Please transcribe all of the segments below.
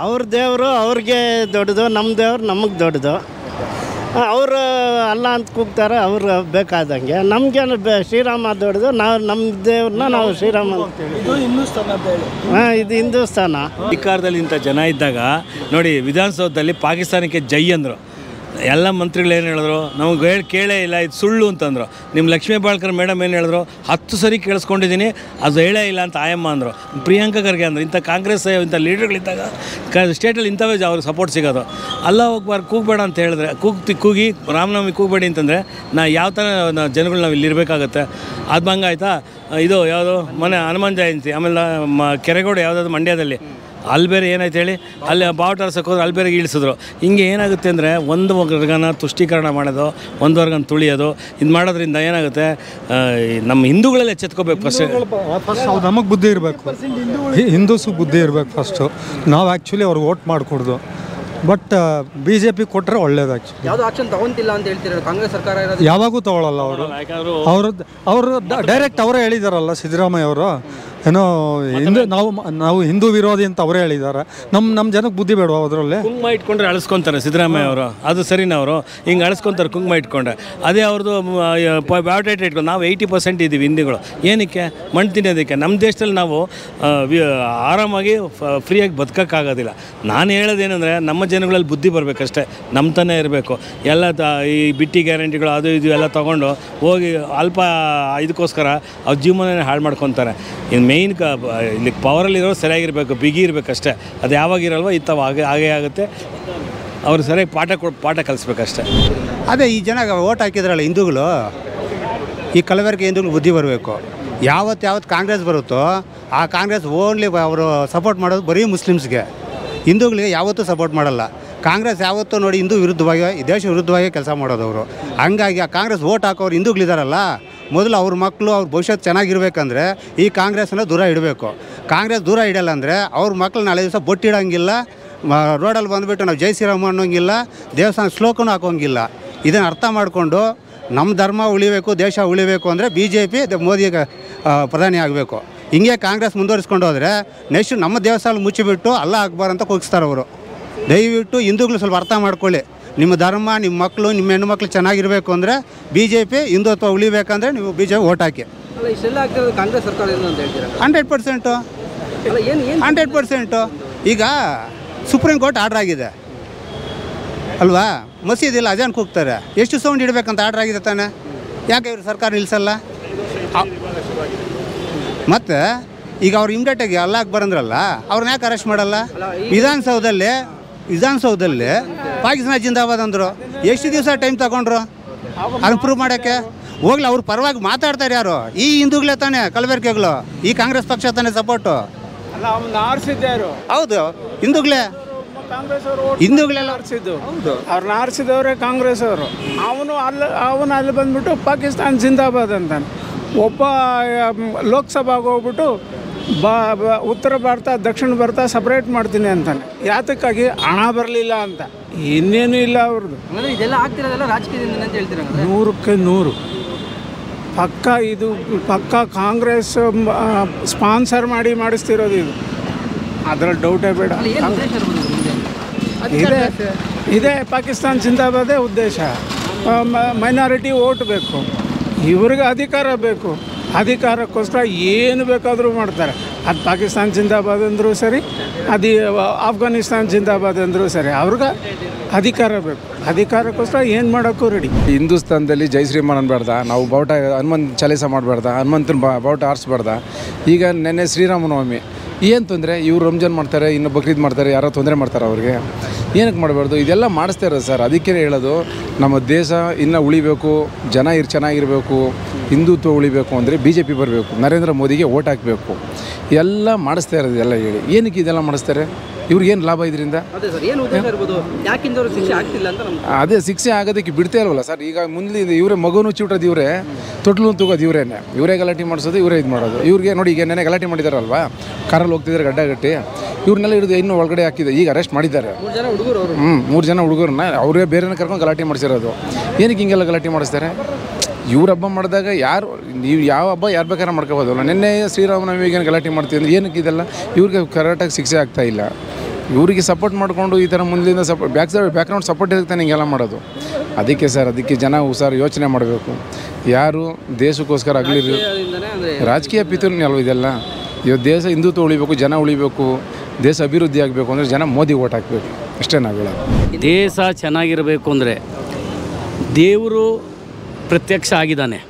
ಅವ್ರ ದೇವರು ಅವ್ರಿಗೆ ದೊಡ್ಡದು, ನಮ್ಮ ದೇವ್ರು ನಮಗೆ ದೊಡ್ಡದು. ಅವರು ಅಲ್ಲ ಅಂತ ಕೂಗ್ತಾರೆ, ಅವ್ರು ಬೇಕಾದಂಗೆ. ನಮಗೇನು ಶ್ರೀರಾಮ ದೊಡ್ಡದು, ನಾವು ನಮ್ಮ ದೇವ್ರನ್ನ ನಾವು ಶ್ರೀರಾಮ. ಇದು ಹಿಂದೂಸ್ತಾನ. ಅಧಿಕಾರದಲ್ಲಿ ಇಂಥ ಜನ ಇದ್ದಾಗ ನೋಡಿ, ವಿಧಾನಸೌಧದಲ್ಲಿ ಪಾಕಿಸ್ತಾನಕ್ಕೆ ಜೈ ಅಂದರು. ಎಲ್ಲ ಮಂತ್ರಿಗಳು ಏನು ಹೇಳಿದ್ರು, ನಮಗೆ ಕೇಳೇ ಇಲ್ಲ, ಇದು ಸುಳ್ಳು ಅಂತಂದರು. ನಿಮ್ಮ ಲಕ್ಷ್ಮೀ ಬಾಳ್ಕರ್ ಮೇಡಮ್ ಏನು ಹೇಳಿದ್ರು, 10 ಸರಿ ಕೇಳಿಸ್ಕೊಂಡಿದ್ದೀನಿ, ಅದು ಹೇಳೇ ಇಲ್ಲ ಅಂತ ಆಯಮ್ಮ ಅಂದರು. ಪ್ರಿಯಾಂಕಾ ಖರ್ಗೆ ಅಂದರು. ಇಂಥ ಕಾಂಗ್ರೆಸ್ ಇಂಥ ಲೀಡರ್ಗಳಿದ್ದಾಗ ಸ್ಟೇಟಲ್ಲಿ ಇಂಥವೇ ಅವ್ರಿಗೆ ಸಪೋರ್ಟ್ ಸಿಗೋದು. ಅಲ್ಲ ಹೋಗ್ಬಾರ್ದು, ಕೂಗಬೇಡ ಅಂತ ಹೇಳಿದ್ರೆ ಕೂಗಿ ರಾಮನವಮಿ ಕೂಗಬೇಡಿ ಅಂತಂದರೆ ಯಾವ ಥರ ಜನಗಳು ನಾವು ಇಲ್ಲಿ ಇರಬೇಕಾಗತ್ತೆ. ಅದು ಹಂಗಾಯ್ತಾ. ಇದು ಯಾವುದು ಮೊನ್ನೆ ಹನುಮಾನ್ ಜಯಂತಿ, ಆಮೇಲೆ ಕೆರೆಗೋಡು ಯಾವುದಾದ್ರು ಮಂಡ್ಯದಲ್ಲಿ, ಅಲ್ಲಿ ಬೇರೆ ಏನಾಯ್ತು ಹೇಳಿ, ಅಲ್ಲಿ ಬಾವುಟ ಆರ್ಸಕ್ಕೆ ಹೋದ್ರೆ ಅಲ್ಲಿ ಬೇರೆ ಇಳಿಸಿದ್ರು. ಹಿಂಗೆ ಏನಾಗುತ್ತೆ ಅಂದರೆ, ಒಂದು ವರ್ಗನ ತುಷ್ಟೀಕರಣ ಮಾಡೋದು, ಒಂದು ವರ್ಗನ ತುಳಿಯೋದು, ಇದು ಮಾಡೋದ್ರಿಂದ ಏನಾಗುತ್ತೆ, ನಮ್ಮ ಹಿಂದೂಗಳೆಲ್ಲ ಎಚ್ಚೆತ್ಕೋಬೇಕು. ಫಸ್ಟ್ ನಮಗೆ ಬುದ್ಧಿ ಇರಬೇಕು, ಹಿಂದೂಸು ಬುದ್ಧಿ ಇರಬೇಕು ಫಸ್ಟು. ನಾವು ಆ್ಯಕ್ಚುಲಿ ಅವ್ರಿಗೆ ವೋಟ್ ಮಾಡಿಕೊಡ್ದು. ಬಟ್ BJP ಕೊಟ್ಟರೆ ಒಳ್ಳೇದು. ಆ್ಯಕ್ಚುಲಿ ಯಾವುದು ಆಕ್ಷನ್ ತಗೊಂತಿಲ್ಲ ಅಂತ ಹೇಳ್ತೀರ ಕಾಂಗ್ರೆಸ್ ಸರ್ಕಾರ? ಯಾವಾಗೂ ತಗೊಳ್ಳಲ್ಲ ಅವರು ಡೈರೆಕ್ಟ್ ಅವರೇ ಹೇಳಿದಾರಲ್ಲ, ಸಿದ್ದರಾಮಯ್ಯ ಅವರು ಏನೋ ನಾವು ಹಿಂದೂ ವಿರೋಧಿ ಅಂತ ಅವರೇ ಹೇಳಿದ್ದಾರೆ. ನಮ್ಮ ಜನಕ್ಕೆ ಬುದ್ಧಿ ಬೇಡವಾ ಅದರಲ್ಲಿ? ಕುಂಕುಮ ಇಟ್ಕೊಂಡ್ರೆ ಅಳಿಸ್ಕೊಂತಾರೆ ಸಿದ್ದರಾಮಯ್ಯ ಅವರು, ಅದು ಸರಿನಾ? ಅವರು ಹಿಂಗೆ ಅಳಿಸ್ಕೊಂತಾರೆ ಕುಂಕುಮ ಇಟ್ಕೊಂಡ್ರೆ. ಅದೇ ಅವ್ರದ್ದು ಬಯೋಡೇಟಾ ಇಟ್ಕೊಂಡು ನಾವು 80% ಇದ್ದೀವಿ ಹಿಂದೂಗಳು. ಏನಕ್ಕೆ? ಮಣ್ಣು ತಿನ್ನೋದಕ್ಕೆ. ನಮ್ಮ ದೇಶದಲ್ಲಿ ನಾವು ಆರಾಮಾಗಿ ಫ್ರೀಯಾಗಿ ಬದುಕೋಕ್ಕಾಗೋದಿಲ್ಲ. ನಾನು ಹೇಳೋದೇನೆಂದರೆ, ನಮ್ಮ ಜನಗಳಲ್ಲಿ ಬುದ್ಧಿ ಬರಬೇಕಷ್ಟೇ, ನಂಬ್ತಾನೆ ಇರಬೇಕು. ಎಲ್ಲ ಈ ಬಿಟ್ಟಿ ಗ್ಯಾರಂಟಿಗಳು ಅದು ಇದು ಎಲ್ಲ ತೊಗೊಂಡು ಹೋಗಿ ಅಲ್ಪ ಇದಕ್ಕೋಸ್ಕರ ಅವ್ರ ಜೀವನನೇ ಹಾಳು ಮಾಡ್ಕೊತಾರೆ. ಇನ್ನು ಮೇಯ್ನ್ ಇಲ್ಲಿ ಪವರಲ್ಲಿರೋ ಸರಿಯಾಗಿರಬೇಕು, ಬಿಗಿ ಇರಬೇಕಷ್ಟೇ. ಅದು ಯಾವಾಗಿರಲ್ವ ಇತ್ತವ ಹಾಗೇ ಆಗುತ್ತೆ. ಅವ್ರು ಸರಿಯಾಗಿ ಪಾಠ ಕಲಿಸ್ಬೇಕಷ್ಟೇ. ಅದೇ ಈ ಜನ ಓಟ್ ಹಾಕಿದ್ರಲ್ಲ ಹಿಂದೂಗಳು, ಈ ಕಲಬೆರಕೆ ಹಿಂದೂಗಳು ಬುದ್ಧಿ ಬರಬೇಕು. ಯಾವತ್ತು ಕಾಂಗ್ರೆಸ್ ಬರುತ್ತೋ ಆ ಕಾಂಗ್ರೆಸ್ ಓನ್ಲಿ ಅವರು ಸಪೋರ್ಟ್ ಮಾಡೋದು ಬರೀ ಮುಸ್ಲಿಮ್ಸ್ಗೆ, ಹಿಂದೂಗಳಿಗೆ ಯಾವತ್ತೂ ಸಪೋರ್ಟ್ ಮಾಡಲ್ಲ. ಕಾಂಗ್ರೆಸ್ ಯಾವತ್ತೂ ನೋಡಿ ಹಿಂದೂ ವಿರುದ್ಧವಾಗಿ, ದೇಶ ವಿರುದ್ಧವಾಗಿ ಕೆಲಸ ಮಾಡೋದು ಅವರು. ಹಂಗಾಗಿ ಆ ಕಾಂಗ್ರೆಸ್ ಓಟ್ ಹಾಕೋರು ಹಿಂದೂಗಳಿದಾರಲ್ಲ, ಮೊದಲು ಅವ್ರ ಮಕ್ಕಳು ಅವ್ರ ಭವಿಷ್ಯತ್ತು ಚೆನ್ನಾಗಿರ್ಬೇಕಂದ್ರೆ ಈ ಕಾಂಗ್ರೆಸ್ನ ದೂರ ಇಡಬೇಕು. ಕಾಂಗ್ರೆಸ್ ದೂರ ಇಡಲ್ಲ ಅಂದರೆ ಅವ್ರ ಮಕ್ಕಳು ನಾಳೆ ದಿವಸ ಬೊಟ್ಟಿಡೋಂಗಿಲ್ಲ, ರೋಡಲ್ಲಿ ಬಂದುಬಿಟ್ಟು ನಾವು ಜೈ ಶ್ರೀರಾಮ ಅನ್ನೋಂಗಿಲ್ಲ, ದೇವಸ್ಥಾನ ಶ್ಲೋಕನೂ ಹಾಕೋಂಗಿಲ್ಲ. ಇದನ್ನು ಅರ್ಥ ಮಾಡಿಕೊಂಡು ನಮ್ಮ ಧರ್ಮ ಉಳಿಬೇಕು, ದೇಶ ಉಳಿಬೇಕು ಅಂದರೆ BJP ಮೋದಿಗೆ ಪ್ರಧಾನಿ ಆಗಬೇಕು. ಹಿಂಗೆ ಕಾಂಗ್ರೆಸ್ ಮುಂದುವರಿಸ್ಕೊಂಡು ಹೋದರೆ ನೆಕ್ಸ್ಟ್ ನಮ್ಮ ದೇವಸ್ಥಾನ ಮುಚ್ಚಿಬಿಟ್ಟು ಅಲ್ಲ ಅಕ್ಬರ್ ಅಂತ ಕೂಗಿಸ್ತಾರೆ ಅವರು. ದಯವಿಟ್ಟು ಹಿಂದೂಗಳು ಸ್ವಲ್ಪ ಅರ್ಥ ಮಾಡ್ಕೊಳ್ಳಿ. ನಿಮ್ಮ ಧರ್ಮ, ನಿಮ್ಮ ಮಕ್ಕಳು, ನಿಮ್ಮ ಹೆಣ್ಣುಮಕ್ಳು ಚೆನ್ನಾಗಿರಬೇಕು ಅಂದರೆ BJP ಹಿಂದುತ್ವ ಉಳಿಬೇಕಂದ್ರೆ ನೀವು BJP ಓಟ್ ಹಾಕಿ. 100%. ಈಗ ಸುಪ್ರೀಂ ಕೋರ್ಟ್ ಆರ್ಡ್ರ್ ಆಗಿದೆ ಅಲ್ವಾ? ಮಸೀದಿಲ್ಲ ಅಜಾನ್ ಕೂಗ್ತಾರೆ, ಎಷ್ಟು ಸೌಂಡ್ ಇಡಬೇಕಂತ ಆರ್ಡ್ರ್ ಆಗಿದೆ ತಾನೆ. ಯಾಕೆ ಇವರು ಸರ್ಕಾರ ನಿಲ್ಲಿಸಲ್ಲ? ಮತ್ತು ಈಗ ಅವ್ರು ಇಮ್ಡಿಯೇಟಾಗಿ ಅಲ್ಲ ಅಕ್ಬರ್ ಅಂದ್ರಲ್ಲ, ಅವ್ರನ್ನ ಯಾಕೆ ಅರೆಸ್ಟ್ ಮಾಡಲ್ಲ? ವಿಧಾನಸೌಧದಲ್ಲಿ ಪಾಕಿಸ್ತಾನ ಜಿಂದಾಬಾದ್ ಅಂದರು. ಎಷ್ಟು ದಿವಸ ಟೈಮ್ ತಗೊಂಡ್ರು ಅದನ್ನು ಪ್ರೂವ್ ಮಾಡೋಕ್ಕೆ? ಹೋಗ್ಲಿ, ಅವ್ರ ಪರವಾಗಿ ಮಾತಾಡ್ತಾರೆ ಯಾರು? ಈ ಹಿಂದೂಗಳೇ ತಾನೇ ಕಲಬೆರಕೆಗಳು, ಈ ಕಾಂಗ್ರೆಸ್ ಪಕ್ಷ ತಾನೇ ಸಪೋರ್ಟು. ಹೌದು, ಹಿಂದೂಗಳೇ ಹಿಂದೂಗಳೆಲ್ಲ ಅವ್ರನ್ನ ಆರಿಸಿದವರೇ ಕಾಂಗ್ರೆಸ್ ಅವರು. ಅವನು ಅಲ್ಲಿ ಬಂದ್ಬಿಟ್ಟು ಪಾಕಿಸ್ತಾನ ಜಿಂದಾಬಾದ್ ಅಂತಾನೆ. ಒಬ್ಬ ಲೋಕಸಭಾಗೆ ಹೋಗ್ಬಿಟ್ಟು ಉತ್ತರ ಭಾರತ ದಕ್ಷಿಣ ಭಾರತ ಸಪ್ರೇಟ್ ಮಾಡ್ತೀನಿ ಅಂತಾನೆ. ಯಾತಕ್ಕಾಗಿ? ಹಣ ಬರಲಿಲ್ಲ ಅಂತ, ಇನ್ನೇನು ಇಲ್ಲ ಅವ್ರದ್ದು. ಇದೆಲ್ಲ ಆಗ್ತಿರೋದೆಲ್ಲ ರಾಜಕೀಯದಿಂದ ಅಂತ ಹೇಳ್ತೀರ? 100ಕ್ಕೆ 100 ಪಕ್ಕ ಕಾಂಗ್ರೆಸ್ ಸ್ಪಾನ್ಸರ್ ಮಾಡಿಸ್ತಿರೋದು ಇದು, ಅದರಲ್ಲಿ ಡೌಟೇ ಬೇಡ. ಇದೇ ಪಾಕಿಸ್ತಾನ ಜಿಂದಾಬಾದೇ ಉದ್ದೇಶ. ಮೈನಾರಿಟಿ ಓಟ್ ಬೇಕು, ಇವ್ರಿಗೆ ಅಧಿಕಾರ ಬೇಕು. ಅಧಿಕಾರಕ್ಕೋಸ್ಕರ ಏನು ಬೇಕಾದರೂ ಮಾಡ್ತಾರೆ. ಅದು ಪಾಕಿಸ್ತಾನ ಜಿಂದಾಬಾದ್ ಅಂದರೂ ಸರಿ, ಅದು ಆಫ್ಘಾನಿಸ್ತಾನ ಜಿಂದಾಬಾದ್ ಅಂದರೂ ಸರಿ, ಅವ್ರಿಗೆ ಅಧಿಕಾರ ಬೇಕು. ಅಧಿಕಾರಕ್ಕೋಸ್ಕರ ಏನು ಮಾಡೋಕ್ಕೂ ರೆಡಿ. ಹಿಂದೂಸ್ತಾನದಲ್ಲಿ ಜೈ ಶ್ರೀರಾಮ್ ಅನ್ಬಾರ್ದ, ನಾವು ಬಾವುಟ ಹನುಮಂತ ಚಾಲೀಸ ಮಾಡಬಾರ್ದ, ಹನುಮಂತನ ಬಾವುಟ ಆರಿಸ್ಬಾರ್ದ. ಈಗ ನೆನ್ನೆ ಶ್ರೀರಾಮನವಮಿ, ಏನು ತೊಂದರೆ? ಇವ್ರು ರಂಜಾನ್ ಮಾಡ್ತಾರೆ, ಇನ್ನು ಬಕ್ರೀದ್ ಮಾಡ್ತಾರೆ, ಯಾರೋ ತೊಂದರೆ ಮಾಡ್ತಾರೆ ಅವ್ರಿಗೆ. ಏನಕ್ಕೆ ಮಾಡಬಾರ್ದು? ಇದೆಲ್ಲ ಮಾಡಿಸ್ತಾ ಇರೋದು ಸರ್. ಅದಕ್ಕೆ ಹೇಳೋದು, ನಮ್ಮ ದೇಶ ಇನ್ನೂ ಉಳಿಬೇಕು, ಜನ ಚೆನ್ನಾಗಿರಬೇಕು, ಹಿಂದುತ್ವ ಉಳಿಬೇಕು ಅಂದರೆ BJP ಬರಬೇಕು, ನರೇಂದ್ರ ಮೋದಿಗೆ ಓಟ್ ಹಾಕಬೇಕು. ಎಲ್ಲ ಮಾಡಿಸ್ತಾ ಇರೋದು ಎಲ್ಲ ಹೇಳಿ. ಏನಕ್ಕೆ ಇದೆಲ್ಲ ಮಾಡಿಸ್ತಾರೆ? ಇವ್ರಿಗೇನು ಲಾಭ ಇದರಿಂದ? ಅದೇ ಶಿಕ್ಷೆ ಆಗೋದಕ್ಕೆ ಬಿಡ್ತಾ ಇಲ್ವಲ್ಲ ಸರ್. ಈಗ ಮುಂದೆ ಇವರೇ ಮಗುನು ಚಿಟ್ಟೋದು ಇವರೇ, ತೊಟ್ಲು ತೂಗೋದು ಇವರೇ ಗಲಾಟೆ ಮಾಡಿಸೋದು, ಇವರೇ ಇದು ಮಾಡೋದು. ಇವ್ರಿಗೆ ನೋಡಿ, ಈಗ ನೆನೆ ಗಲಾಟೆ ಮಾಡಿದಾರಲ್ವಾ, ಕಾರಲ್ಲಿ ಹೋಗ್ತಿದ್ದಾರೆ ಗಡ್ಡಗಟ್ಟಿ, ಇವ್ರನ್ನೆಲ್ಲ ಹಿಡಿದು ಇನ್ನೂ ಒಳಗಡೆ ಹಾಕಿದೆ. ಈಗ ಅರೆಸ್ಟ್ ಮಾಡಿದ್ದಾರೆ 3 ಜನ ಹುಡುಗರನ್ನ. ಅವರೇ ಬೇರೆನ ಕರ್ಕೊಂಡು ಗಲಾಟೆ ಮಾಡಿಸಿರೋದು. ಏನಕ್ಕೆ ಹಿಂಗೆಲ್ಲ ಗಲಾಟೆ ಮಾಡಿಸ್ತಾರೆ? ಇವ್ರ ಹಬ್ಬ ಮಾಡಿದಾಗ ನೀವು ಯಾವ ಹಬ್ಬ ಯಾರು ಬೇಕಾದ್ರೆ ಮಾಡ್ಕೋಬೋದಲ್ಲ. ನಿನ್ನೆ ಶ್ರೀರಾಮನವಮಿಗೆ ಗಲಾಟೆ ಮಾಡ್ತೀವಿ ಅಂದರೆ ಏನಕ್ಕೆ ಇದೆಲ್ಲ? ಇವ್ರಿಗೆ ಕರೆಕ್ಟಾಗಿ ಶಿಕ್ಷೆ ಆಗ್ತಾಯಿಲ್ಲ. ಇವರಿಗೆ ಸಪೋರ್ಟ್ ಮಾಡಿಕೊಂಡು ಈ ಥರ ಮುಂದಿನ ಬ್ಯಾಕ್ಗ್ರೌಂಡ್ ಸಪೋರ್ಟ್ ಇರುತ್ತೆ ಹಿಂಗೆಲ್ಲ ಮಾಡೋದು. ಅದಕ್ಕೆ ಸರ್, ಅದಕ್ಕೆ ಜನ ಹುಷಾರು ಯೋಚನೆ ಮಾಡಬೇಕು. ಯಾರು ದೇಶಕ್ಕೋಸ್ಕರ ಆಗಲಿ, ರಾಜಕೀಯ ಪಿತೂರಿ ಅಲ್ವ ಇದೆಲ್ಲ. ಇವತ್ತು ದೇಶ ಹಿಂದುತ್ವ ಉಳಿಬೇಕು, ಜನ ಉಳಿಬೇಕು, ದೇಶ ಅಭಿವೃದ್ಧಿ ಆಗಬೇಕು ಅಂದರೆ ಜನ ಮೋದಿ ಓಟ್ ಹಾಕಬೇಕು, ಅಷ್ಟೇ ನಾವು ಹೇಳೋದು. ದೇಶ ಚೆನ್ನಾಗಿರಬೇಕು ಅಂದರೆ ದೇವರು ಪ್ರತ್ಯಕ್ಷ ಆಗಿದ್ದಾನೆ.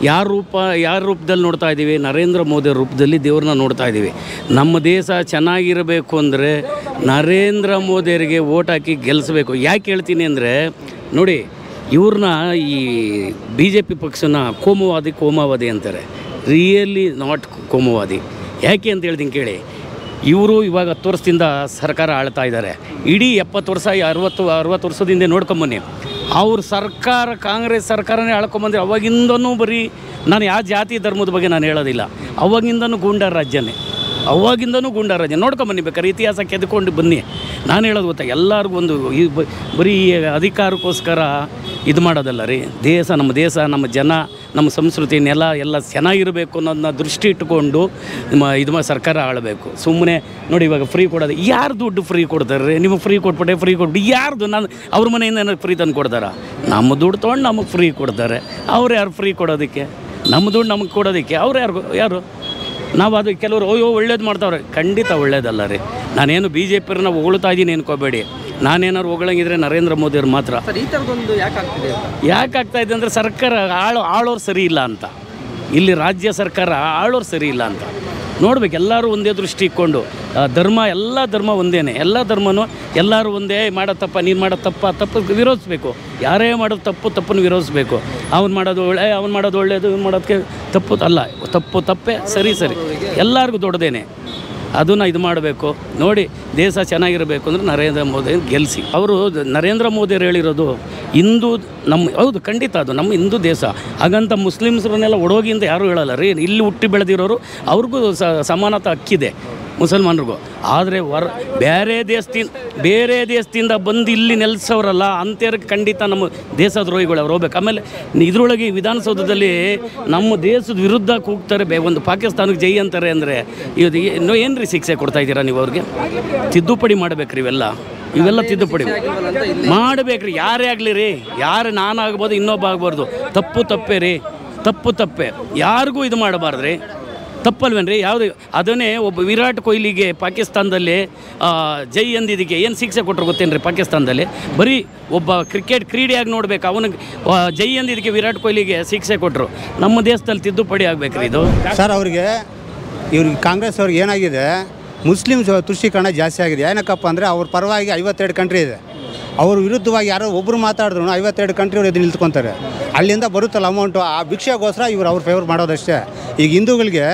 ಯಾರ ರೂಪದಲ್ಲಿ ನೋಡ್ತಾ ಇದ್ದೀವಿ? ನರೇಂದ್ರ ಮೋದಿ ರೂಪದಲ್ಲಿ ದೇವ್ರನ್ನ ನೋಡ್ತಾ ಇದ್ದೀವಿ. ನಮ್ಮ ದೇಶ ಚೆನ್ನಾಗಿರಬೇಕು ಅಂದರೆ ನರೇಂದ್ರ ಮೋದಿಯವರಿಗೆ ಓಟ್ ಹಾಕಿ ಗೆಲ್ಲಿಸ್ಬೇಕು. ಯಾಕೆ ಹೇಳ್ತೀನಿ ಅಂದರೆ ನೋಡಿ, ಇವ್ರನ್ನ ಈ BJP ಪಕ್ಷನ ಕೋಮುವಾದಿ ಅಂತಾರೆ. ರಿಯಲಿ ನಾಟ್ ಕೋಮುವಾದಿ. ಯಾಕೆ ಅಂತ ಹೇಳ್ತೀನಿ ಕೇಳಿ. ಇವರು ಇವಾಗ 10 ವರ್ಷದಿಂದ ಸರ್ಕಾರ ಆಳ್ತಾ ಇದ್ದಾರೆ. ಇಡೀ 70 ವರ್ಷ 60 ವರ್ಷದಿಂದ ನೋಡ್ಕೊಂಬನ್ನಿ. ಅವ್ರ ಸರ್ಕಾರ, ಕಾಂಗ್ರೆಸ್ ಸರ್ಕಾರನೇ ಆಳ್ಕೊಂಬಂದ್ರೆ ಅವಾಗಿಂದನೂ ಬರೀ, ನಾನು ಯಾವ ಜಾತಿ ಧರ್ಮದ ಬಗ್ಗೆ ನಾನು ಹೇಳೋದಿಲ್ಲ, ಅವಾಗಿಂದನೂ ಗೂಂಡಾ ರಾಜ್ಯನೇ, ನೋಡ್ಕೊಂಬನ್ನಿ. ಬೇಕಾದ್ರೆ ಇತಿಹಾಸ ಕೆದ್ಕೊಂಡು ಬನ್ನಿ. ನಾನು ಹೇಳೋದು ಗೊತ್ತಾ, ಎಲ್ಲರಿಗೂ ಒಂದು ಬರೀ ಅಧಿಕಾರಕ್ಕೋಸ್ಕರ ಇದು ಮಾಡೋದಲ್ಲ ರೀ. ನಮ್ಮ ದೇಶ, ನಮ್ಮ ಜನ, ನಮ್ಮ ಸಂಸ್ಕೃತಿ, ನೆಲ ಎಲ್ಲ ಚೆನ್ನಾಗಿರಬೇಕು ಅನ್ನೋದನ್ನ ದೃಷ್ಟಿ ಇಟ್ಕೊಂಡು ಸರ್ಕಾರ ಆಳಬೇಕು. ಸುಮ್ಮನೆ ನೋಡಿ, ಇವಾಗ ಫ್ರೀ ಕೊಡೋದು, ಯಾರು ದುಡ್ಡು ಫ್ರೀ ಕೊಡ್ತಾರೆ ರೀ? ನಿಮಗೆ ಫ್ರೀ ಕೊಟ್ಬಿಟ್ಟು ಯಾರ್ದು? ನಾನು ಅವ್ರ ಮನೆಯಿಂದ ನನಗೆ ಫ್ರೀ ತಂದು ಕೊಡ್ತಾರ? ನಮ್ಮ ದುಡ್ಡು ತೊಗೊಂಡು ನಮಗೆ ಫ್ರೀ ಕೊಡ್ತಾರೆ. ಅವ್ರು ಯಾರು ಫ್ರೀ ಕೊಡೋದಕ್ಕೆ? ನಮ್ಮ ದುಡ್ಡು ನಮಗೆ ಕೊಡೋದಕ್ಕೆ ಅವ್ರು ಯಾರು? ನಾವು ಅದು ಕೆಲವರು ಒಳ್ಳೇದು ಮಾಡ್ತಾವ್ರೆ. ಖಂಡಿತ ಒಳ್ಳೇದಲ್ಲ ರೀ. ನಾನೇನು BJPಯವ್ರನ್ನ ಹೊಗಳ್ತಾ ಇದ್ದೀನಿ ಅನ್ಕೋಬೇಡಿ. ನಾನೇನಾದ್ರು ಹೊಗಳಂಗಿದ್ರೆ ನರೇಂದ್ರ ಮೋದಿಯವ್ರು ಮಾತ್ರ. ಈ ಥರದೊಂದು ಯಾಕೆ ಆಗ್ತಾ ಇದೆ ಅಂದರೆ ಸರ್ಕಾರ ಆಳೋರು ಸರಿ ಇಲ್ಲ ಅಂತ. ಇಲ್ಲಿ ರಾಜ್ಯ ಸರ್ಕಾರ ಆಳೋರು ಸರಿ ಇಲ್ಲ ಅಂತ ನೋಡ್ಬೇಕು. ಎಲ್ಲರೂ ಒಂದೇ ದೃಷ್ಟಿ ಇಟ್ಕೊಂಡು ಎಲ್ಲ ಧರ್ಮ ಒಂದೇ, ಎಲ್ಲ ಧರ್ಮನೂ ಎಲ್ಲರೂ ಒಂದೇ. ಮಾಡೋ ತಪ್ಪ, ನೀನು ಮಾಡೋ ತಪ್ಪು ವಿರೋಧಿಸ್ಬೇಕು. ಯಾರೇ ಮಾಡೋದು ತಪ್ಪನ್ನು ವಿರೋಧಿಸ್ಬೇಕು. ಅವ್ನು ಮಾಡೋದು ಒಳ್ಳೆಯದು, ಇವ್ನು ಮಾಡೋದಕ್ಕೆ ತಪ್ಪು ಅಲ್ಲ. ತಪ್ಪೇ, ಸರಿ ಎಲ್ಲರಿಗೂ ದೊಡ್ಡದೇನೆ. ಅದನ್ನು ಇದು ಮಾಡಬೇಕು. ನೋಡಿ, ದೇಶ ಚೆನ್ನಾಗಿರಬೇಕು ಅಂದರೆ ನರೇಂದ್ರ ಮೋದಿ ಗೆಲ್ಲಿಸಿ. ಅವರು ನರೇಂದ್ರ ಮೋದಿಯವರು ಹೇಳಿರೋದು ಹೌದು, ಖಂಡಿತ ಅದು ನಮ್ಮ ಹಿಂದೂ ದೇಶ. ಹಾಗಂತ ಮುಸ್ಲಿಮ್ಸ್ರನ್ನೆಲ್ಲ ಒಡೋಗಿಂದ ಯಾರೂ ಹೇಳಲ್ಲ ರೀ. ಇಲ್ಲಿ ಹುಟ್ಟಿ ಬೆಳೆದಿರೋರು ಅವ್ರಿಗೂ ಸಮಾನತೆ ಹಕ್ಕಿದೆ, ಮುಸಲ್ಮಾನರಿಗೂ. ಆದರೆ ಬೇರೆ ದೇಶದಿಂದ ಬಂದು ಇಲ್ಲಿ ನೆಲೆಸೋರಲ್ಲ ಅಂಥವ್ರಿಗೆ ಖಂಡಿತ ನಮ್ಮ ದೇಶದ್ರೋಹಿಗಳು ಅವ್ರು ಹೋಗ್ಬೇಕು. ಆಮೇಲೆ ಇದರೊಳಗೆ ವಿಧಾನಸೌಧದಲ್ಲಿ ನಮ್ಮ ದೇಶದ ವಿರುದ್ಧ ಕೂಗ್ತಾರೆ, ಒಂದು ಪಾಕಿಸ್ತಾನಕ್ಕೆ ಜೈ ಅಂತಾರೆ ಅಂದರೆ ಏನು ರೀ ಶಿಕ್ಷೆ ಕೊಡ್ತಾ ಇದ್ದೀರಾ ನೀವು? ಅವ್ರಿಗೆ ತಿದ್ದುಪಡಿ ಮಾಡಬೇಕ್ರಿ. ಇವೆಲ್ಲ ತಿದ್ದುಪಡಿ ಮಾಡಬೇಕ್ರಿ. ಯಾರೇ ಆಗಲಿ ರೀ, ನಾನಾಗ್ಬೋದು, ಇನ್ನೊಬ್ಬ ಆಗ್ಬಾರ್ದು. ತಪ್ಪೇ ರೀ, ತಪ್ಪೇ. ಯಾರಿಗೂ ಇದು ಮಾಡಬಾರ್ದು ರೀ. ತಪ್ಪಲ್ವೇನ್ರಿ? ಯಾವುದು? ಅದನ್ನೇ ಒಬ್ಬ ವಿರಾಟ್ ಕೊಹ್ಲಿಗೆ ಪಾಕಿಸ್ತಾನದಲ್ಲಿ ಜೈ ಅಂದಿದ್ದಕ್ಕೆ ಏನು ಶಿಕ್ಷೆ ಕೊಟ್ಟರು ಗೊತ್ತೇನ್ರಿ? ಪಾಕಿಸ್ತಾನದಲ್ಲಿ ಬರೀ ಒಬ್ಬ ಕ್ರಿಕೆಟ್ ಕ್ರೀಡೆಯಾಗಿ ನೋಡ್ಬೇಕು, ಅವನಿಗೆ ಜೈ ಅಂದಿದ್ದಕ್ಕೆ ವಿರಾಟ್ ಕೊಹ್ಲಿಗೆ ಶಿಕ್ಷೆ ಕೊಟ್ಟರು. ನಮ್ಮ ದೇಶದಲ್ಲಿ ತಿದ್ದುಪಡಿ ಆಗಬೇಕ್ರಿ ಇದು. ಸರ್, ಇವ್ರಿಗೆ ಕಾಂಗ್ರೆಸ್ ಅವ್ರಿಗೆ ಏನಾಗಿದೆ, ಮುಸ್ಲಿಮ್ಸ್ ತುಷ್ಟೀಕರಣ ಜಾಸ್ತಿ ಆಗಿದೆ. ಏನಕ್ಕಪ್ಪ ಅಂದರೆ ಅವ್ರ ಪರವಾಗಿ 52 ಕಂಟ್ರಿ ಇದೆ. ಅವ್ರ ವಿರುದ್ಧವಾಗಿ ಯಾರೋ ಒಬ್ಬರು ಮಾತಾಡಿದ್ರು 52 ಕಂಟ್ರಿಯವ್ರು ಎದ್ದು ನಿಲ್ತ್ಕೊತಾರೆ. ಅಲ್ಲಿಂದ ಬರುತ್ತಲ್ಲ ಅಮೌಂಟು, ಆ ಭಿಕ್ಷೆಗೋಸ್ಕರ ಅವ್ರ ಫೇವರ್ ಮಾಡೋದಷ್ಟೇ. ಈಗ ಹಿಂದೂಗಳಿಗೆ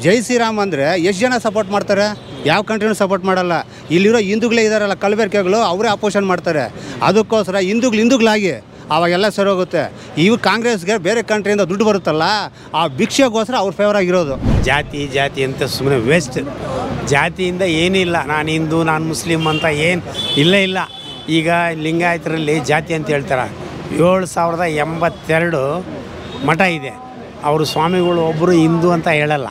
ಜೈ ಶ್ರೀರಾಮ್ ಅಂದರೆ ಎಷ್ಟು ಜನ ಸಪೋರ್ಟ್ ಮಾಡ್ತಾರೆ? ಯಾವ ಕಂಟ್ರಿನೂ ಸಪೋರ್ಟ್ ಮಾಡಲ್ಲ. ಇಲ್ಲಿರೋ ಹಿಂದೂಗಳೇ ಇದ್ದಾರಲ್ಲ, ಕಲಬೆರಕೆಗಳು, ಅವರೇ ಅಪೋಷನ್ ಮಾಡ್ತಾರೆ. ಅದಕ್ಕೋಸ್ಕರ ಹಿಂದೂಗಳಾಗಿ ಅವಾಗೆಲ್ಲ ಸರಿ ಹೋಗುತ್ತೆ. ಇವು ಕಾಂಗ್ರೆಸ್ಗೆ ಬೇರೆ ಕಂಟ್ರಿಯಿಂದ ದುಡ್ಡು ಬರುತ್ತಲ್ಲ, ಆ ಭಿಕ್ಷೆಗೋಸ್ಕರ ಅವ್ರ ಫೇವರ್ ಆಗಿರೋದು. ಜಾತಿ ಅಂತ ಸುಮ್ಮನೆ ವೇಸ್ಟ್. ಜಾತಿಯಿಂದ ಏನಿಲ್ಲ. ನಾನು ಹಿಂದೂ, ನಾನು ಮುಸ್ಲಿಮ್ ಅಂತ ಏನು ಇಲ್ಲ. ಈಗ ಲಿಂಗಾಯತರಲ್ಲಿ ಜಾತಿ ಅಂತ ಹೇಳ್ತಾರೆ. 7082 ಮಠ ಇದೆ. ಅವರು ಸ್ವಾಮಿಗಳು ಒಬ್ಬರು ಹಿಂದೂ ಅಂತ ಹೇಳಲ್ಲ.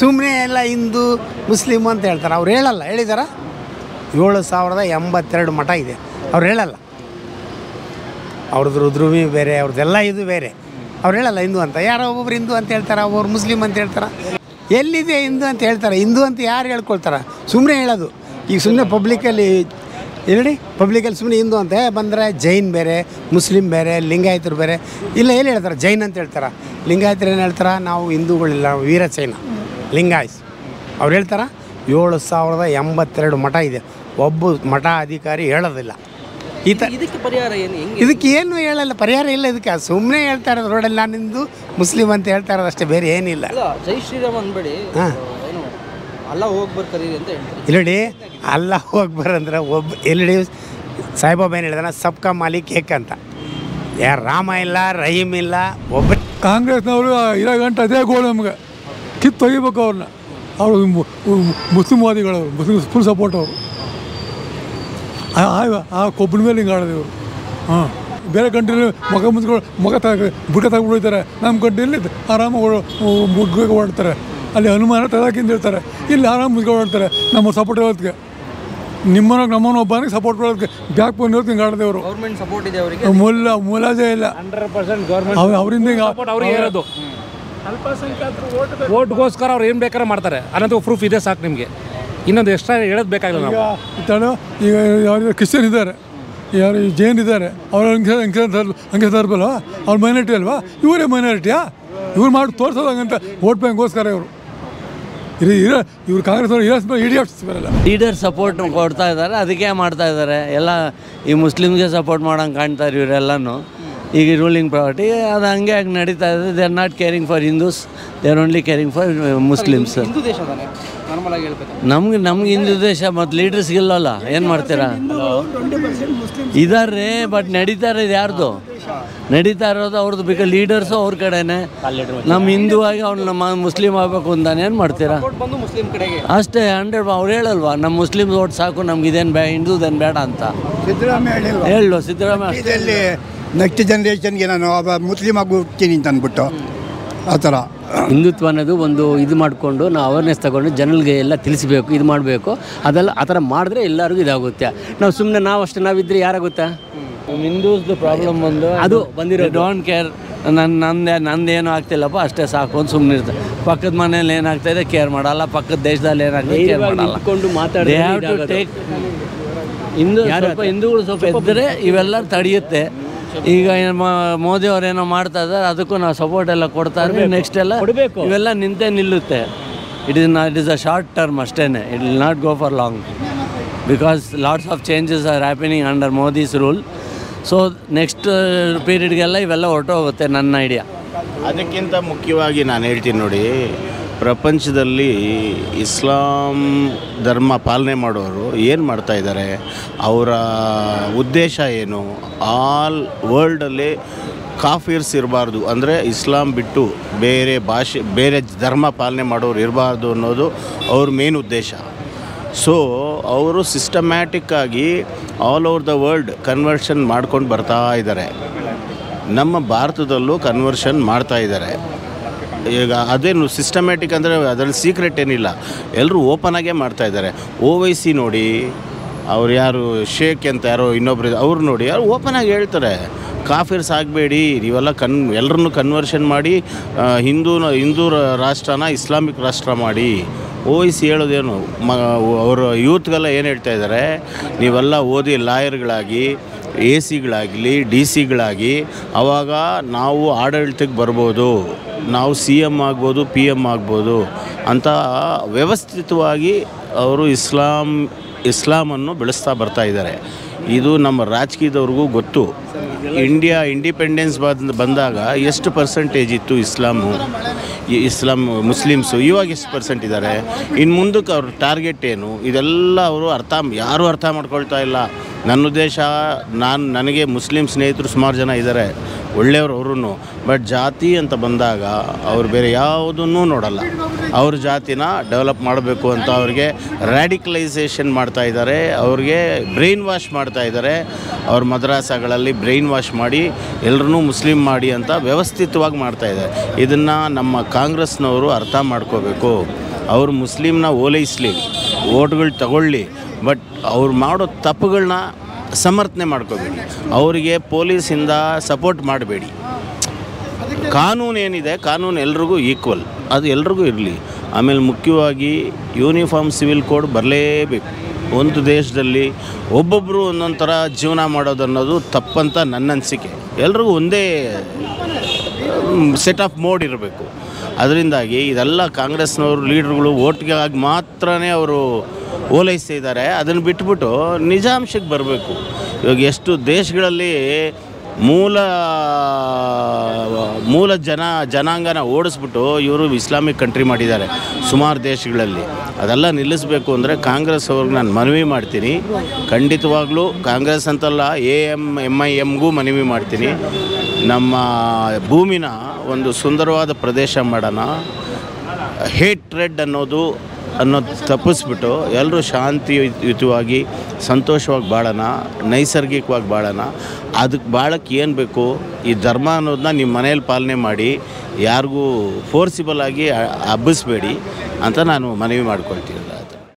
ಸುಮ್ಮನೆ ಎಲ್ಲ ಹಿಂದೂ ಮುಸ್ಲಿಮ್ ಅಂತ ಹೇಳ್ತಾರೆ. ಅವ್ರು ಹೇಳಿದಾರ? 7082 ಮಠ ಇದೆ, ಅವ್ರು ಹೇಳಲ್ಲ. ಅವ್ರದ್ದು ರುದ್ರಮಿ ಬೇರೆ, ಅವ್ರದ್ದೆಲ್ಲ ಇದು ಬೇರೆ. ಅವ್ರು ಹೇಳಲ್ಲ ಹಿಂದೂ ಅಂತ. ಯಾರೋ ಒಬ್ಬೊಬ್ರು ಹಿಂದೂ ಅಂತ ಹೇಳ್ತಾರೆ, ಒಬ್ಬರು ಮುಸ್ಲಿಮ್ ಅಂತ ಹೇಳ್ತಾರೆ. ಎಲ್ಲಿದೆ ಹಿಂದೂ ಅಂತ ಹೇಳ್ತಾರೆ? ಹಿಂದೂ ಅಂತ ಯಾರು ಹೇಳ್ಕೊಳ್ತಾರೆ? ಸುಮ್ಮನೆ ಹೇಳೋದು. ಈಗ ಸುಮ್ಮನೆ ಪಬ್ಲಿಕಲ್ಲಿ ಸುಮ್ಮನೆ ಹಿಂದೂ ಅಂತ ಬಂದರೆ ಜೈನ್ ಬೇರೆ, ಮುಸ್ಲಿಮ್ ಬೇರೆ, ಲಿಂಗಾಯತರು ಬೇರೆ. ಏನು ಹೇಳ್ತಾರೆ? ಜೈನ್ ಅಂತ ಹೇಳ್ತಾರೆ. ಲಿಂಗಾಯತರು ಏನು ಹೇಳ್ತಾರೆ? ನಾವು ಹಿಂದೂಗಳಿಲ್ಲ, ವೀರಶೈನ ಲಿಂಗಾಯಸ್. ಅವ್ರು ಹೇಳ್ತಾರೆ 7082 ಮಠ ಇದೆ. ಒಬ್ಬ ಮಠ ಅಧಿಕಾರಿ ಹೇಳೋದಿಲ್ಲ. ಇದಕ್ಕೆ ಏನು ಹೇಳಲ್ಲ, ಪರಿಹಾರ ಇಲ್ಲ ಇದಕ್ಕೆ. ಸುಮ್ಮನೆ ಹೇಳ್ತಾ ಇರೋದು ರೋಡಲ್ಲಿ ನಾನು ಹಿಂದೂ ಮುಸ್ಲಿಮ್ ಅಂತ ಹೇಳ್ತಾ ಇರೋದು ಅಷ್ಟೇ, ಬೇರೆ ಏನಿಲ್ಲ. ಜೈ ಶ್ರೀರಾಮ್ ಅನ್ಬೇಡಿ, ಅಲ್ಲ ಹೋಗ್ಬರ್ತಾರೆ ಅಂತ ಹೇಳ್ತಾರೆ. ಇಲ್ಲಡಿ, ಅಲ್ಲ ಹೋಗ್ಬರಂದ್ರೆ ಎಲ್ಲಡಿ ಸಾಯಿಬಾಬಾ ಏನು ಹೇಳಿದಾನ? ಸಬ್ಕಾ ಮಾಲಿಕ್ ಏಕ್ ಅಂತ. ಯಾರು ರಾಮ ಇಲ್ಲ, ರಹೀಮ್ ಇಲ್ಲ, ಒಬ್ಬ. ಕಾಂಗ್ರೆಸ್ನವರು ಇರೋ ಗಂಟೆ ಅದೇ ಗೋಳು ನಮ್ಗೆ ಕಿತ್ತೊಗಿಬೇಕು ಅವ್ರನ್ನ. ಅವರು ಮುಸ್ಲಿಮ್ವಾದಿಗಳು, ಮುಸ್ಲಿಮ್ಸ್ ಫುಲ್ ಸಪೋರ್ಟ್ ಅವರು. ಆ ಕೊಬ್ಬನ ಮೇಲೆ ಹಿಂಗೆ ಆಡೋದು ಇವರು. ಬೇರೆ ಕಂಟ್ರಿಲಿ ಮುಖ ತಗೊಂಡ್ಬಿಡ್ತಾರೆ. ನಮ್ಮ ಕಂಟ್ರಿಯಲ್ಲಿ ಆರಾಮಾಗಿ ಓಡಾಡ್ತಾರೆ. ಅಲ್ಲಿ ಅನುಮಾನ ತಗೋಕಿಂತ ಹೇಳ್ತಾರೆ, ಇಲ್ಲಿ ಆರಾಮ ಮುಗಿಸ್ಕೊಂಡು ಓಡಾಡ್ತಾರೆ ನಮ್ಮ ಸಪೋರ್ಟ್ ಇರೋದಕ್ಕೆ. ನಮ್ಮನ್ನು ಒಬ್ಬನಿಗೆ ಸಪೋರ್ಟ್ ಮಾಡೋದಕ್ಕೆ ಬ್ಯಾಕ್ ಬೋನ್ ತಿಂಗಾಡ್ದೇವರು ಗೌರ್ಮೆಂಟ್ ಸಪೋರ್ಟ್ ಇದೆ ಅವರಿಗೆ ಮೂಲಜೇ ಇಲ್ಲ 100% ಗೌರ್ಮೆಂಟ್ ಅವರಿಂದ ಅವ್ರಿಗೆ ಇರೋದು ಓಟ್ಗೋಸ್ಕರ ಅವ್ರು ಏನು ಬೇಕಾದ್ರೆ ಮಾಡ್ತಾರೆ ಅನ್ನೋದು ಪ್ರೂಫ್ ಇದೆ ಸಾಕು ನಿಮಗೆ. ಇನ್ನೊಂದು ಎಕ್ಸ್ಟ್ರಾ ಹೇಳೋದು ಬೇಕಾಗಿಲ್ಲ ನಾವು. ಈಗ ಯಾರು ಕ್ರಿಶ್ಚಿಯನ್ ಇದ್ದಾರೆ, ಯಾರು ಜೈನ್ ಇದ್ದಾರೆ, ಅವ್ರ ಹಂಗೆ ತರಬಲ್ಲ, ಅವ್ರ ಮೈನಾರಿಟಿ ಅಲ್ವಾ, ಇವರೇ ಮೈನಾರಿಟಿಯಾ? ಇವ್ರು ಮಾಡಿ ತೋರಿಸೋದು ಹಂಗಂತ ವೋಟ್ ಬ್ಯಾಂಕ್ಗೋಸ್ಕರ ಇವರು ಇವ್ರು ಕಾಂಗ್ರೆಸ್ ಅವರು ಇಡಿಯಟ್ಸ್ ಬರಲ್ಲ. ಲೀಡರ್ ಸಪೋರ್ಟ್ ಕೊಡ್ತಾ ಇದ್ದಾರೆ, ಅದಕ್ಕೆ ಮಾಡ್ತಾ ಇದ್ದಾರೆ. ಎಲ್ಲ ಈ ಮುಸ್ಲಿಮ್ಗೆ ಸಪೋರ್ಟ್ ಮಾಡೋಂಗೆ ಕಾಣ್ತಾರೆ ಇವರೆಲ್ಲನೂ. ಈಗ ರೂಲಿಂಗ್ ಪಾರ್ಟಿ ಅದು ಹಂಗೆ ನಡೀತಾ ಇದೆ. They are not caring for Hindus, they are only caring for Muslims. ನಮ್ಗೆ ಹಿಂದೂ ದೇಶ ಮತ್ತು ಲೀಡರ್ಸ್ಗಿಲ್ಲಲ್ಲ, ಏನು ಮಾಡ್ತೀರಾ? ಇದಾರೆ ಬಟ್ ನಡೀತಾ ಇರೋದು ಯಾರ್ದು? ನಡೀತಾ ಇರೋದು ಅವ್ರದ್ದು. ಬೇಕಾ ಲೀಡರ್ಸು ಅವ್ರ ಕಡೆನೇ. ನಮ್ಮ ಹಿಂದೂ ಆಗಿ ಅವ್ನು ನಮ್ಮ ಮುಸ್ಲಿಮ್ ಆಗಬೇಕು ಅಂತಾನೆ ಏನು ಮಾಡ್ತೀರಾ? ಅಷ್ಟೇ 100. ಅವ್ರು ಹೇಳಲ್ವಾ ನಮ್ಮ ಮುಸ್ಲಿಮ್ಸ್ ಓಟ್ ಸಾಕು, ನಮ್ಗೆ ಇದೇನು ಹಿಂದೂದೇನು ಬೇಡ ಅಂತ ಹೇಳು ಸಿದ್ದರಾಮಯ್ಯ. ನೆಕ್ಸ್ಟ್ ಜನ್ರೇಷನ್ಗೆ ನಾನು ಮುಸ್ಲಿಮ್ ಆಗಿ ಹೋಗ್ತೀನಿ ಅಂತ ಅಂದ್ಬಿಟ್ಟು ಆ ಥರ ಹಿಂದುತ್ವ ಅನ್ನೋದು ಒಂದು ಇದು ಮಾಡಿಕೊಂಡು ನಾವು ಅವೇರ್ನೆಸ್ ತಗೊಂಡು ಜನಗಳಿಗೆ ಎಲ್ಲ ತಿಳಿಸ್ಬೇಕು, ಇದು ಮಾಡಬೇಕು. ಅದೆಲ್ಲ ಆ ಥರ ಮಾಡಿದ್ರೆ ಎಲ್ಲರಿಗೂ ಇದಾಗುತ್ತೆ. ನಾವು ಸುಮ್ಮನೆ ನಾವಿದ್ರೆ ಯಾರಾಗುತ್ತೆ? ಹಿಂದೂಸ್ದು ಪ್ರಾಬ್ಲಮ್ ಬಂದು ಅದು ಬಂದಿರೋ ಡೋಂಟ್ ಕೇರ್, ನಂದೇನು ಆಗ್ತಿಲ್ಲಪ್ಪ ಅಷ್ಟೇ ಸಾಕು ಅಂತ ಸುಮ್ಮನೆ ಇರ್ತಾರೆ. ಪಕ್ಕದ ಮನೇಲಿ ಏನಾಗ್ತಾಯಿದೆ ಕೇರ್ ಮಾಡಲ್ಲ, ಪಕ್ಕದ ದೇಶದಲ್ಲಿ ಏನಾಗ್ತದೆ ಕೇರ್ ಮಾಡಲ್ಲ. ಹಿಂದೂಗಳು ಸ್ವಲ್ಪ ಇದ್ದರೆ ಇವೆಲ್ಲ ತಡೆಯುತ್ತೆ. ಈಗ ಮೋದಿ ಅವರೇನೋ ಮಾಡ್ತಾ ಇದ್ದಾರೆ, ಅದಕ್ಕೂ ನಾವು ಸಪೋರ್ಟ್ ಎಲ್ಲ ಕೊಡ್ತಾ ಇದ್ರೆ ನೆಕ್ಸ್ಟ್ ಎಲ್ಲ ಇವೆಲ್ಲ ನಿಲ್ಲುತ್ತೆ. It is a short term ಅಷ್ಟೇ. It will not go for long because lots of changes are happening under Modi's rule. So next ಪೀರಿಯಡ್ಗೆಲ್ಲ ಇವೆಲ್ಲ ಹೊರಟೋಗುತ್ತೆ ನನ್ನ ಐಡಿಯಾ. ಅದಕ್ಕಿಂತ ಮುಖ್ಯವಾಗಿ ನಾನು ಹೇಳ್ತೀನಿ ನೋಡಿ, ಪ್ರಪಂಚದಲ್ಲಿ ಇಸ್ಲಾಂ ಧರ್ಮ ಪಾಲನೆ ಮಾಡೋರು ಏನು ಮಾಡ್ತಾ ಇದ್ದಾರೆ, ಅವರ ಉದ್ದೇಶ ಏನು? ಆಲ್ ವರ್ಲ್ಡಲ್ಲಿ ಕಾಫಿರ್ಸ್ ಇರಬಾರ್ದು, ಅಂದರೆ ಇಸ್ಲಾಂ ಬಿಟ್ಟು ಬೇರೆ ಧರ್ಮ ಪಾಲನೆ ಮಾಡೋರು ಇರಬಾರ್ದು ಅನ್ನೋದು ಅವ್ರ ಮೇನ್ ಉದ್ದೇಶ. ಸೊ ಅವರು ಸಿಸ್ಟಮ್ಯಾಟಿಕ್ಕಾಗಿ all over the world conversion ಮಾಡ್ಕೊಂಡು ಬರ್ತಾ ಇದ್ದಾರೆ. ನಮ್ಮ ಭಾರತದಲ್ಲೂ ಕನ್ವರ್ಷನ್ ಮಾಡ್ತಾ ಇದ್ದಾರೆ. ಈಗ ಅದೇನು ಸಿಸ್ಟಮ್ಯಾಟಿಕ್ ಅಂದರೆ ಅದರಲ್ಲಿ ಸೀಕ್ರೆಟ್ ಏನಿಲ್ಲ, ಎಲ್ಲರೂ ಓಪನಾಗೇ ಮಾಡ್ತಾಯಿದ್ದಾರೆ. OYC ನೋಡಿ, ಅವ್ರು ಯಾರು ಶೇಖ್ ಅಂತ ಯಾರೋ ಇನ್ನೊಬ್ರು ಅವ್ರು ನೋಡಿ, ಅವ್ರು ಓಪನಾಗಿ ಹೇಳ್ತಾರೆ ಕಾಫಿರ್ಸ್ ಆಗಬೇಡಿ, ನೀವೆಲ್ಲ ಎಲ್ಲರನ್ನೂ ಕನ್ವರ್ಷನ್ ಮಾಡಿ ಹಿಂದೂ ರಾಷ್ಟ್ರನ ಇಸ್ಲಾಮಿಕ್ ರಾಷ್ಟ್ರ ಮಾಡಿ. OYC ಹೇಳೋದೇನು ಅವರು ಯೂತ್ಗೆಲ್ಲ ಏನು ಹೇಳ್ತಾ ಇದ್ದಾರೆ, ನೀವೆಲ್ಲ ಓದಿ ಲಾಯರ್ಗಳಾಗಿ AC-ಗಳಾಗಲಿ DC-ಗಳಾಗಿ ಆವಾಗ ನಾವು ಆಡಳಿತಕ್ಕೆ ಬರ್ಬೋದು, ನಾವು CM ಆಗ್ಬೋದು, PM ಆಗ್ಬೋದು ಅಂತ ವ್ಯವಸ್ಥಿತವಾಗಿ ಅವರು ಇಸ್ಲಾಮನ್ನು ಬೆಳೆಸ್ತಾ ಬರ್ತಾ ಇದ್ದಾರೆ. ಇದು ನಮ್ಮ ರಾಜಕೀಯದವ್ರಿಗೂ ಗೊತ್ತು. ಇಂಡಿಪೆಂಡೆನ್ಸ್ ಬಂದಾಗ ಎಷ್ಟು ಪರ್ಸೆಂಟೇಜ್ ಇತ್ತು ಮುಸ್ಲಿಮ್ಸು, ಇವಾಗ ಎಷ್ಟು ಪರ್ಸೆಂಟ್ ಇದ್ದಾರೆ, ಇನ್ನು ಮುಂದಕ್ಕೆ ಅವ್ರ ಟಾರ್ಗೆಟ್ ಏನು, ಇದೆಲ್ಲ ಅವರು ಯಾರೂ ಅರ್ಥ ಮಾಡ್ಕೊಳ್ತಾ ಇಲ್ಲ. ನನ್ನ ಉದ್ದೇಶ, ನನಗೆ ಮುಸ್ಲಿಂ ಸ್ನೇಹಿತರು ಸುಮಾರು ಜನ ಇದ್ದಾರೆ, ಒಳ್ಳೆಯವರು ಅವರು. ಬಟ್ ಜಾತಿ ಅಂತ ಬಂದಾಗ ಅವ್ರು ಬೇರೆ ಯಾವುದನ್ನೂ ನೋಡಲ್ಲ. ಅವ್ರ ಜಾತಿನ ಡೆವಲಪ್ ಮಾಡಬೇಕು ಅಂತ ಅವ್ರಿಗೆ ರ್ಯಾಡಿಕಲೈಸೇಷನ್ ಮಾಡ್ತಾ ಇದ್ದಾರೆ, ಅವ್ರಿಗೆ ಬ್ರೈನ್ ವಾಶ್ ಮಾಡ್ತಾ ಇದ್ದಾರೆ. ಅವ್ರ ಮದ್ರಾಸಗಳಲ್ಲಿ ಬ್ರೈನ್ ವಾಶ್ ಮಾಡಿ ಎಲ್ಲರೂ ಮುಸ್ಲಿಂ ಮಾಡಿ ಅಂತ ವ್ಯವಸ್ಥಿತವಾಗಿ ಮಾಡ್ತಾಯಿದ್ದಾರೆ. ಇದನ್ನು ನಮ್ಮ ಕಾಂಗ್ರೆಸ್ನವರು ಅರ್ಥ ಮಾಡ್ಕೋಬೇಕು. ಅವರು ಮುಸ್ಲಿಮ್ನ ಓಲೈಸಲಿ, ಓಟ್ಗಳು ತಗೊಳ್ಳಿ, ಬಟ್ ಅವ್ರು ಮಾಡೋ ತಪ್ಪುಗಳನ್ನ ಸಮರ್ಥನೆ ಮಾಡ್ಕೋಬೇಡಿ. ಅವರಿಗೆ ಪೊಲೀಸಿಂದ ಸಪೋರ್ಟ್ ಮಾಡಬೇಡಿ. ಕಾನೂನು ಏನಿದೆ, ಕಾನೂನು ಎಲ್ರಿಗೂ ಈಕ್ವಲ್, ಅದು ಎಲ್ರಿಗೂ ಇರಲಿ. ಆಮೇಲೆ ಮುಖ್ಯವಾಗಿ ಯೂನಿಫಾರ್ಮ್ ಸಿವಿಲ್ ಕೋಡ್ ಬರಲೇಬೇಕು. ಒಂದು ದೇಶದಲ್ಲಿ ಒಬ್ಬೊಬ್ಬರು ಒಂದೊಂದು ಥರ ಜೀವನ ಮಾಡೋದನ್ನೋದು ತಪ್ಪಂತ ನನ್ನ ಅನಿಸಿಕೆ. ಎಲ್ರಿಗೂ ಒಂದೇ ಸೆಟ್ ಆಫ್ ಮೋಡ್ ಇರಬೇಕು. ಅದರಿಂದಾಗಿ ಇದೆಲ್ಲ ಕಾಂಗ್ರೆಸ್ನವರು ಲೀಡ್ರುಗಳು ಓಟ್ಗೆ ಆಗಿ ಮಾತ್ರನೇ ಅವರು ಓಲೈಸ್ತಿದ್ದಾರೆ. ಅದನ್ನು ಬಿಟ್ಬಿಟ್ಟು ನಿಜಾಂಶಕ್ಕೆ ಬರಬೇಕು. ಇವಾಗ ಎಷ್ಟು ದೇಶಗಳಲ್ಲಿ ಮೂಲ ಜನಾಂಗನ ಓಡಿಸ್ಬಿಟ್ಟು ಇವರು ಇಸ್ಲಾಮಿಕ್ ಕಂಟ್ರಿ ಮಾಡಿದ್ದಾರೆ ಸುಮಾರು ದೇಶಗಳಲ್ಲಿ. ಅದೆಲ್ಲ ನಿಲ್ಲಿಸಬೇಕು ಅಂದರೆ ಕಾಂಗ್ರೆಸ್ ಅವ್ರಿಗೆ ನಾನು ಮನವಿ ಮಾಡ್ತೀನಿ. ಖಂಡಿತವಾಗ್ಲೂ ಕಾಂಗ್ರೆಸ್ ಅಂತಲ್ಲ, MIMಗೂ ಮನವಿ ಮಾಡ್ತೀನಿ. ನಮ್ಮ ಭೂಮಿನ ಒಂದು ಸುಂದರವಾದ ಪ್ರದೇಶ ಮಾಡೋಣ. ಹೇಟ್ರೆಡ್ ಅನ್ನೋದು ತಪ್ಪಿಸ್ಬಿಟ್ಟು ಎಲ್ಲರೂ ಶಾಂತಿಯುತವಾಗಿ ಸಂತೋಷವಾಗಿ ಬಾಳೋಣ, ನೈಸರ್ಗಿಕವಾಗಿ ಬಾಳೋಣ. ಅದಕ್ಕೆ ಬಾಳಕ್ಕೆ ಏನು ಬೇಕು, ಈ ಧರ್ಮ ಅನ್ನೋದನ್ನ ನಿಮ್ಮ ಮನೇಲಿ ಪಾಲನೆ ಮಾಡಿ, ಯಾರಿಗೂ ಫೋರ್ಸಿಬಲ್ ಆಗಿ ಹಬ್ಬಿಸ್ಬೇಡಿ ಅಂತ ನಾನು ಮನವಿ ಮಾಡ್ಕೊಳ್ತೀನಿ.